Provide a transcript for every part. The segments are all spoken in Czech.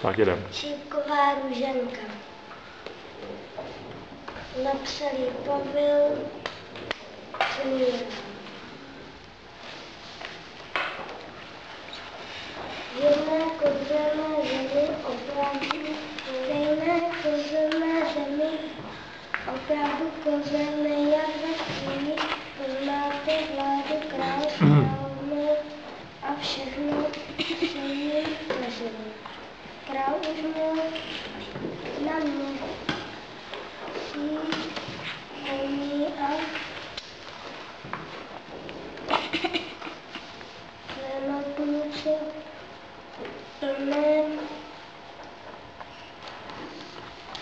Tak jedem. Čípková Růženka. Napsali Pavel Čemíra. V jedné kozelné zemi opravdu kozelné jak ve chvíli, poznáte vládu král královnou a všechno se jí dařilo. Král už měl na měsíc koní a klenotnice plné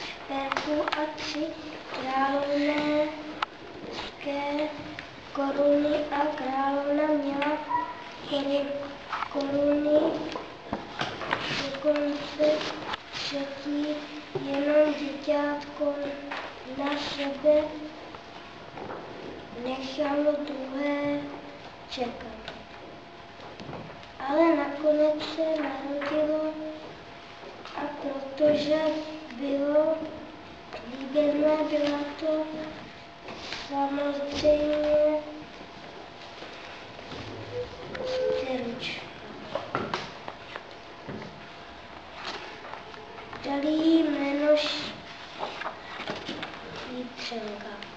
šperků a 3 královné koruny a královna měla koruny dokonce 3. jenom děťátko na sebe nechalo druhé čekat. Ale nakonec se narodilo a protože bylo líbené, byla to samozřejmě dceručka. Dali jí jméno Švýcařka.